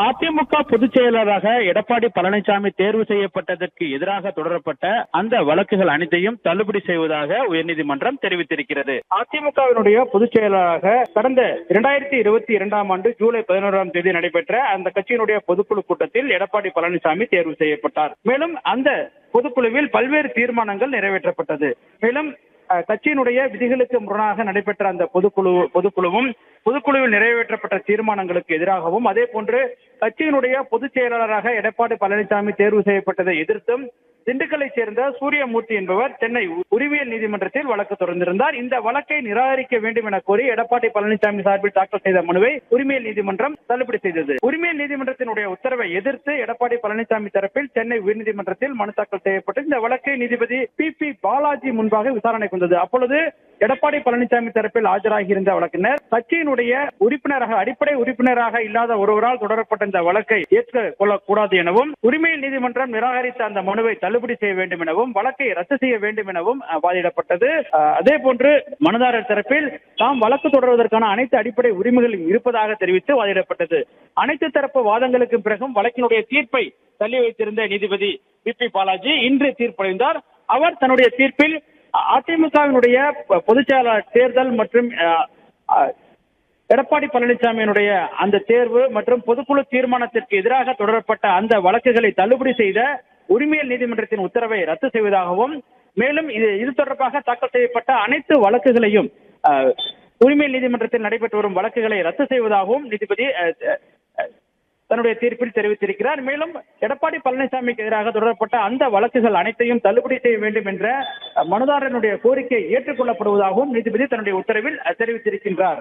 அதிமுக பொதுச் செயலராக எடப்பாடி பழனிசாமி தேர்வு செய்யப்பட்டதற்கு எதிராக தொடரப்பட்ட அந்த வழக்குகள் அனைத்தையும் தள்ளுபடி செய்வதாக உயர்நீதிமன்றம் தெரிவித்திருக்கிறது. அதிமுகவினுடைய பொதுச் செயலராக கடந்த 2022ஆம் ஆண்டு ஜூலை 11ஆம் தேதி நடைபெற்ற அந்த கட்சியினுடைய பொதுக்குழு கூட்டத்தில் எடப்பாடி பழனிசாமி தேர்வு செய்யப்பட்டார். மேலும் அந்த பொதுக்குழுவில் பல்வேறு தீர்மானங்கள் நிறைவேற்றப்பட்டது. மேலும் கட்சியினுடைய விதிகளுக்கு முரணாக நடைபெற்ற அந்த பொதுக்குழுவில் நிறைவேற்றப்பட்ட தீர்மானங்களுக்கு எதிராகவும், அதே போன்று கட்சியினுடைய பொதுச் செயலாளராக எடப்பாடி பழனிசாமி தேர்வு செய்யப்பட்டதை எதிர்த்தும் திண்டுக்கல்லைச் சேர்ந்த சூரியமூர்த்தி என்பவர் சென்னை உரிமையல் நீதிமன்றத்தில் வழக்கு தொடர்ந்திருந்தார். இந்த வழக்கை நிராகரிக்க வேண்டும் என கோரி எடப்பாடி பழனிசாமி சார்பில் தாக்கல் செய்த மனுவை உரிமையல் நீதிமன்றம் தள்ளுபடி செய்தது. உரிமையல் நீதிமன்றத்தினுடைய உத்தரவை எதிர்த்து எடப்பாடி பழனிசாமி தரப்பில் சென்னை உயர்நீதிமன்றத்தில் மனு தாக்கல் செய்யப்பட்டு இந்த வழக்கை நீதிபதி பி பாலாஜி முன்பாக விசாரணைக்கு வந்தது. அப்பொழுது எடப்பாடி பழனிசாமி தரப்பில் ஆஜராகி இருந்த வழக்கினர் கட்சியினுடைய அடிப்படை உறுப்பினராக இல்லாத ஒருவரால் தொடரப்பட்ட இந்த வழக்கை ஏற்றுக்கொள்ளக்கூடாது எனவும், உரிமையல் நீதிமன்றம் நிராகரித்த அந்த மனுவை தள்ளுபடி செய்ய வேண்டும் எனவும், வழக்கை ரத்து செய்ய வேண்டும் எனவும் வாதிடப்பட்டது. அதே போன்று மனுதாரர் தரப்பில் தாம் வழக்கு தொடர்வதற்கான அனைத்து அடிப்படை உரிமைகளும் இருப்பதாக தெரிவித்து வாதிடப்பட்டது. அனைத்து தரப்பு வாதங்களுக்கு பிறகும் வழக்கினுடைய தீர்ப்பை தள்ளி வைத்திருந்த நீதிபதி பி பாலாஜி இன்று தீர்ப்பளித்தார். அவர் தன்னுடைய தீர்ப்பில் அதிமுகவினுடைய பொதுச் செயலாளர் தேர்தல் மற்றும் எடப்பாடி பழனிசாமியினுடைய அந்த தேர்வு மற்றும் பொதுக்குழு தீர்மானத்திற்கு எதிராக தொடரப்பட்ட அந்த வழக்குகளை தள்ளுபடி செய்த உரிமையல் நீதிமன்றத்தின் உத்தரவை ரத்து செய்வதாகவும், மேலும் இது தொடர்பாக தாக்கல் செய்யப்பட்ட அனைத்து வழக்குகளையும் உரிமையல் நீதிமன்றத்தில் நடைபெற்று வரும் வழக்குகளை ரத்து செய்வதாகவும் நீதிபதி தன்னுடைய தீர்ப்பில் தெரிவித்திருக்கிறார். மேலும் எடப்பாடி பழனிசாமிக்கு எதிராக தொடரப்பட்ட அந்த வழக்குகள் அனைத்தையும் தள்ளுபடி செய்ய வேண்டும் என்ற மனுதாரனுடைய கோரிக்கை ஏற்றுக்கொள்ளப்படுவதாகவும் நீதிபதி தன்னுடைய உத்தரவில் தெரிவித்திருக்கின்றார்.